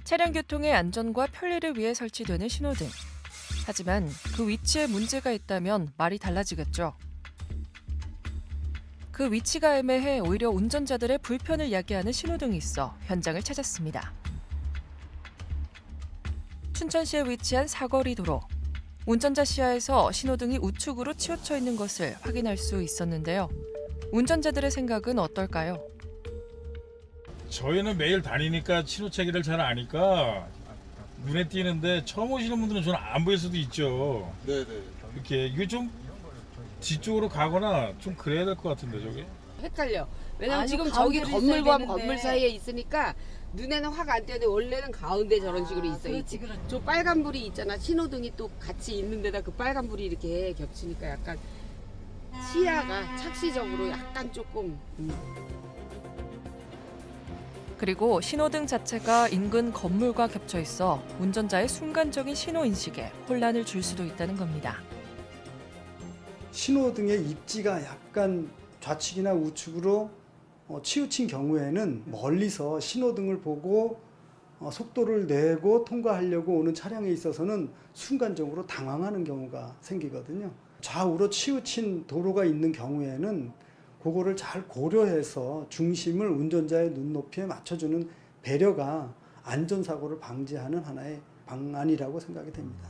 차량 교통의 안전과 편리를 위해 설치되는 신호등. 하지만 그 위치에 문제가 있다면 말이 달라지겠죠. 그 위치가 애매해 오히려 운전자들의 불편을 야기하는 신호등이 있어 현장을 찾았습니다. 춘천시에 위치한 사거리 도로. 운전자 시야에서 신호등이 우측으로 치우쳐 있는 것을 확인할 수 있었는데요. 운전자들의 생각은 어떨까요? 저희는 매일 다니니까 신호체계를 잘 아니까 눈에 띄는데 처음 오시는 분들은 저는 안 보일 수도 있죠. 네네. 이렇게 이게 좀 뒤쪽으로 가거나 좀 그래야 될 것 같은데 저게. 헷갈려. 왜냐면 아니, 지금 저기 가운데로 건물과 있어야 되는데. 건물 사이에 있으니까 눈에는 확 안 띄는데 원래는 가운데 저런 식으로 있어 그렇지, 있지. 그렇지. 저 빨간 불이 있잖아. 신호등이 또 같이 있는 데다 그 빨간 불이 이렇게 겹치니까 약간 시야가 착시적으로 약간 조금 그리고 신호등 자체가 인근 건물과 겹쳐 있어 운전자의 순간적인 신호 인식에 혼란을 줄 수도 있다는 겁니다. 신호등의 입지가 약간 좌측이나 우측으로 치우친 경우에는 멀리서 신호등을 보고 속도를 내고 통과하려고 오는 차량에 있어서는 순간적으로 당황하는 경우가 생기거든요. 좌우로 치우친 도로가 있는 경우에는 그거를 잘 고려해서 중심을 운전자의 눈높이에 맞춰주는 배려가 안전사고를 방지하는 하나의 방안이라고 생각이 됩니다.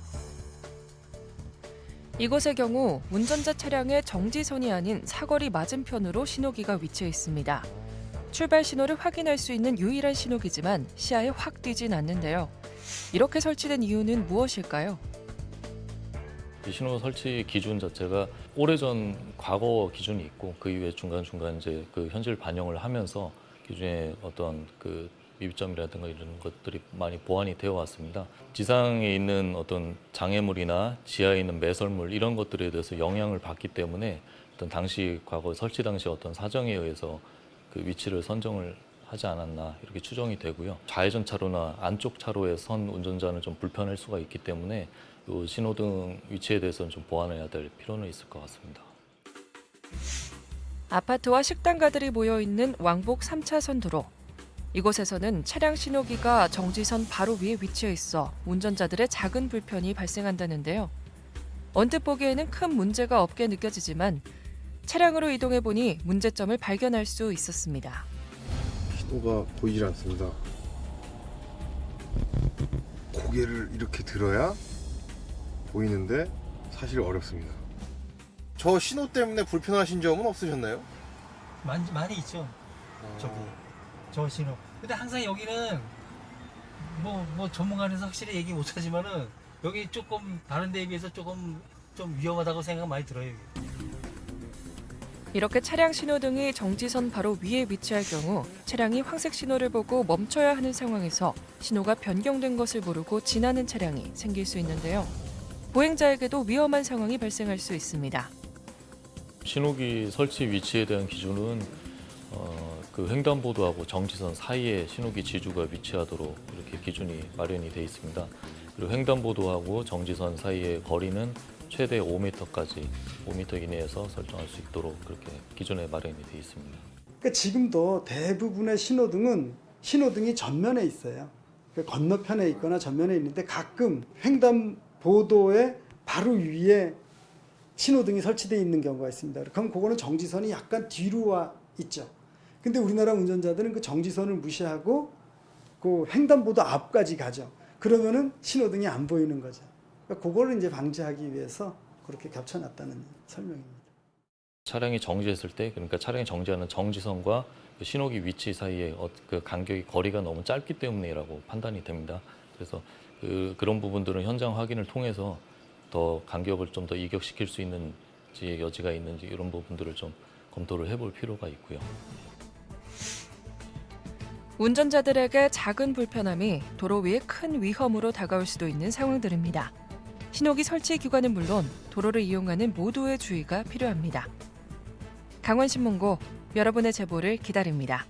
이곳의 경우 운전자 차량의 정지선이 아닌 사거리 맞은편으로 신호기가 위치해 있습니다. 출발 신호를 확인할 수 있는 유일한 신호기지만 시야에 확 띄진 않는데요. 이렇게 설치된 이유는 무엇일까요? 이 신호 설치 기준 자체가 오래전 과거 기준이 있고 그 이후에 중간중간 이제 그 현실 반영을 하면서 기준에 어떤 그 미비점이라든가 이런 것들이 많이 보완이 되어 왔습니다. 지상에 있는 어떤 장애물이나 지하에 있는 매설물 이런 것들에 대해서 영향을 받기 때문에 어떤 당시 과거 설치 당시 어떤 사정에 의해서 그 위치를 선정을 하지 않았나 이렇게 추정이 되고요. 좌회전 차로나 안쪽 차로에 선 운전자는 좀 불편할 수가 있기 때문에 이 신호등 위치에 대해서는 좀 보완해야 될 필요는 있을 것 같습니다. 아파트와 식당가들이 모여 있는 왕복 3차선 도로. 이곳에서는 차량 신호기가 정지선 바로 위에 위치해 있어 운전자들의 작은 불편이 발생한다는데요. 언뜻 보기에는 큰 문제가 없게 느껴지지만 차량으로 이동해 보니 문제점을 발견할 수 있었습니다. 신호가 보이질 않습니다. 고개를 이렇게 들어야 보이는데 사실 어렵습니다. 저 신호 때문에 불편하신 점은 없으셨나요? 많이 있죠. 저기 저 신호. 근데 항상 여기는 뭐 전문가에서 확실히 얘기 못하지만은 여기 조금 다른 데에 비해서 조금 좀 위험하다고 생각 많이 들어요. 여기. 이렇게 차량 신호등이 정지선 바로 위에 위치할 경우 차량이 황색 신호를 보고 멈춰야 하는 상황에서 신호가 변경된 것을 모르고 지나는 차량이 생길 수 있는데요. 보행자에게도 위험한 상황이 발생할 수 있습니다. 신호기 설치 위치에 대한 기준은 그 횡단보도하고 정지선 사이에 신호기 지주가 위치하도록 이렇게 기준이 마련이 되어 있습니다. 그리고 횡단보도하고 정지선 사이의 거리는 최대 5m까지 5m 이내에서 설정할 수 있도록 그렇게 기존에 마련이 되어 있습니다. 그러니까 지금도 대부분의 신호등이 전면에 있어요. 그러니까 건너편에 있거나 전면에 있는데 가끔 횡단보도의 바로 위에 신호등이 설치되어 있는 경우가 있습니다. 그럼 그거는 정지선이 약간 뒤로 와 있죠. 근데 우리나라 운전자들은 그 정지선을 무시하고 그 횡단보도 앞까지 가죠. 그러면은 신호등이 안 보이는 거죠. 그러니까 그거를 이제 방지하기 위해서 그렇게 겹쳐놨다는 설명입니다. 차량이 정지했을 때, 그러니까 차량이 정지하는 정지선과 그 신호기 위치 사이에 그 간격이 거리가 너무 짧기 때문이라고 판단이 됩니다. 그래서 그런 부분들은 현장 확인을 통해서 더 간격을 좀 더 이격시킬 수 있는지 여지가 있는지 이런 부분들을 좀 검토를 해볼 필요가 있고요. 운전자들에게 작은 불편함이 도로 위에 큰 위험으로 다가올 수도 있는 상황들입니다. 신호기 설치 기관은 물론 도로를 이용하는 모두의 주의가 필요합니다. 강원신문고 여러분의 제보를 기다립니다.